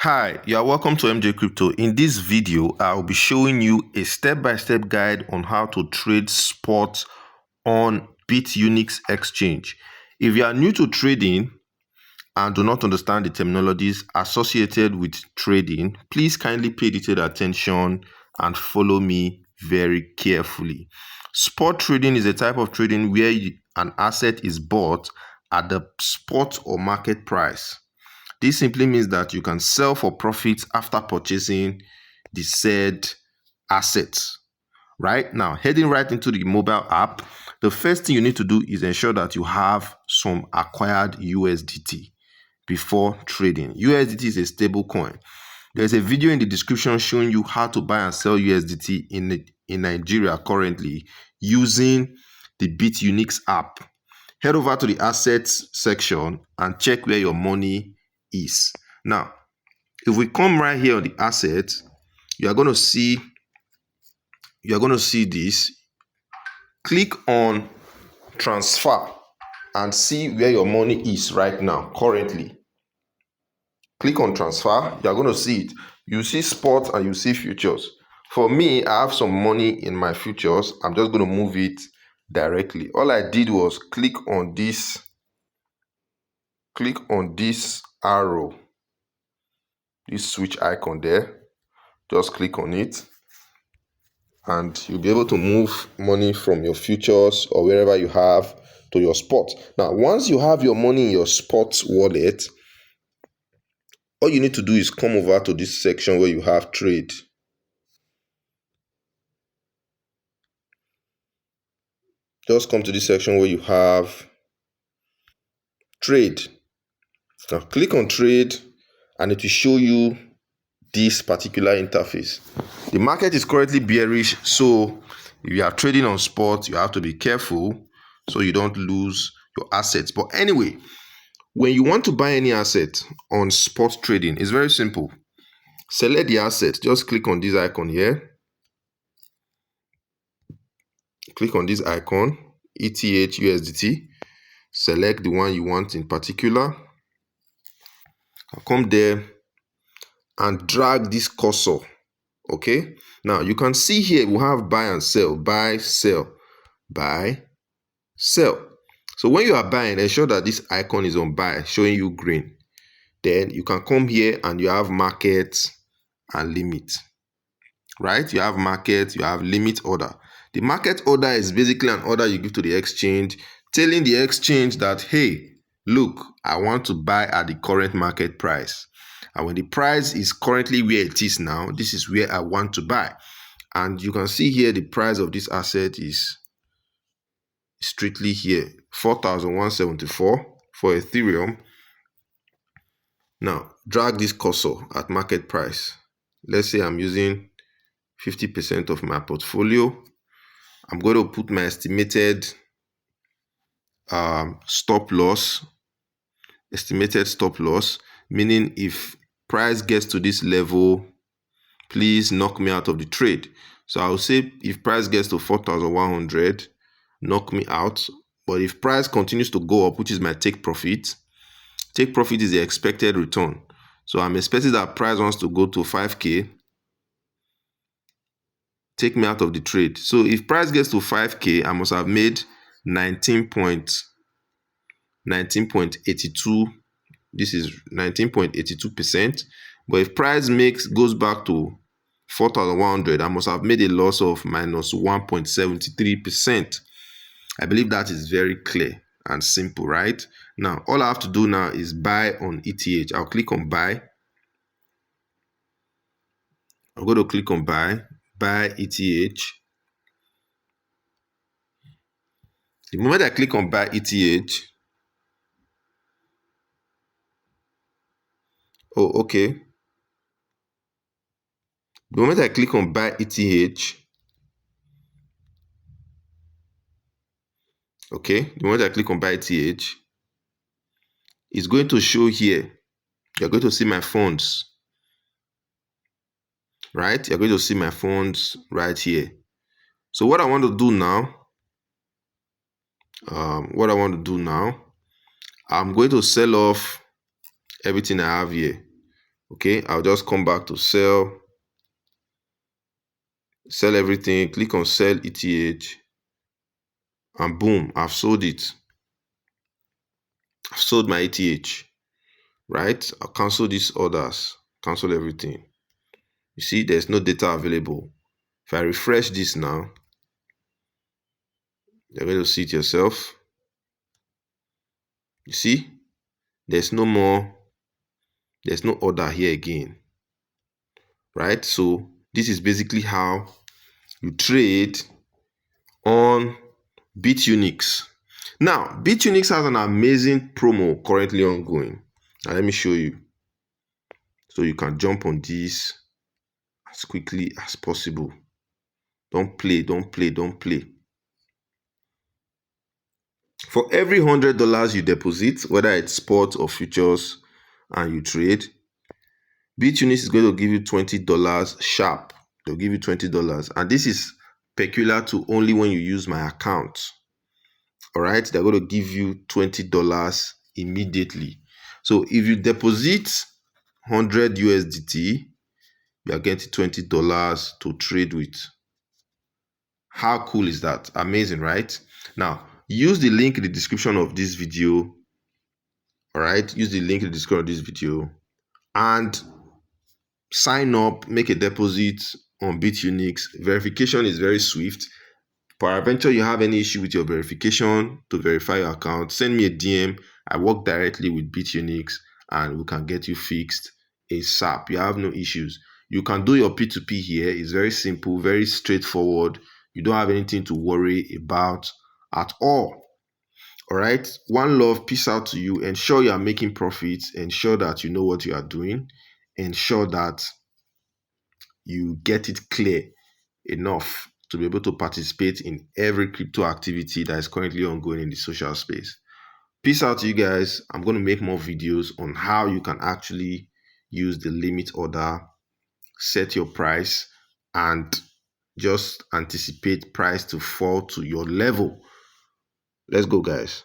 Hi, you are welcome to MJ Crypto. In this video, I will be showing you a step-by-step guide on how to trade spot on Bitunix Exchange. If you are new to trading and do not understand the terminologies associated with trading, please kindly pay detailed attention and follow me very carefully. Spot trading is a type of trading where an asset is bought at the spot or market price. This simply means that you can sell for profit after purchasing the said assets. Right now, heading right into the mobile app, the first thing you need to do is ensure that you have some acquired USDT before trading. USDT is a stable coin. There's a video in the description showing you how to buy and sell USDT in Nigeria currently using the BitUnix app. Head over to the assets section and check where your money is. Now, if we come right here on the assets, you are going to see this. Click on transfer and see where your money is right now currently. Click on transfer. You are going to see it. You see spot and you see futures. For me, I have some money in my futures. I'm just going to move it directly. All I did was click on this arrow, this switch icon there. Just click on it and you'll be able to move money from your futures or wherever you have to your spot. Now, once you have your money in your spot wallet, all you need to do is come over to this section where you have trade. Just come to this section where you have trade. Now click on trade and it will show you this particular interface. The market is currently bearish, so if you are trading on spot, you have to be careful so you don't lose your assets. But anyway, when you want to buy any asset on spot trading, it's very simple. Select the asset. Just click on this icon here. Click on this icon, ETH USDT. Select the one you want in particular. Come there and drag this cursor. Okay, now you can see here we have buy and sell, buy, sell, buy, sell. So when you are buying, ensure that this icon is on buy, showing you green. Then you can come here and you have market and limit. Right? You have market, you have limit order. The market order is basically an order you give to the exchange, telling the exchange that, hey, look, I want to buy at the current market price. And when the price is currently where it is now, this is where I want to buy. And you can see here the price of this asset is strictly here, 4,174 for Ethereum. Now, drag this cursor at market price. Let's say I'm using 50% of my portfolio. I'm going to put my estimated stop loss, meaning if price gets to this level, please knock me out of the trade. So I'll say if price gets to 4,100, knock me out. But if price continues to go up, which is my take profit is the expected return. So I'm expecting that price wants to go to 5K, take me out of the trade. So if price gets to 5K, I must have made 19.82. This is 19.82%. But if price goes back to 4,100, I must have made a loss of minus 1.73%. I believe that is very clear and simple, right? Now, all I have to do now is buy on ETH. I'll click on buy. I'm going to click on buy ETH. The moment I click on buy ETH, oh, okay. The moment I click on buy ETH, okay, the moment I click on buy ETH, it's going to show here. You're going to see my funds, right? You're going to see my funds right here. So what I want to do now, I'm going to sell off everything I have here. Okay, I'll just come back to sell everything, click on sell ETH, and boom, I've sold it. I've sold my ETH, right? I'll cancel these orders, cancel everything. You see, there's no data available. If I refresh this now, you're going to see it yourself. You see, there's no order here again, right? So this is basically how you trade on BitUnix. Now, BitUnix has an amazing promo currently ongoing. Now, let me show you. So you can jump on this as quickly as possible. Don't play. For every $100 you deposit, whether it's spot or futures, and you trade, BitUnix is going to give you $20 sharp. They'll give you $20. And this is peculiar to only when you use my account. All right, they're going to give you $20 immediately. So if you deposit 100 USDT, you are getting $20 to trade with. How cool is that? Amazing, right? Now, use the link in the description of this video. All right, use the link in the description of this video and sign up, make a deposit on BitUnix. Verification is very swift. Peradventure you have any issue with your verification to verify your account, send me a DM. I work directly with BitUnix and we can get you fixed ASAP. You have no issues. You can do your P2P here. It's very simple, very straightforward. You don't have anything to worry about at all. All right. One love. Peace out to you. Ensure you are making profits. Ensure that you know what you are doing. Ensure that you get it clear enough to be able to participate in every crypto activity that is currently ongoing in the social space. Peace out to you guys. I'm going to make more videos on how you can actually use the limit order, set your price, and just anticipate price to fall to your level. Let's go, guys.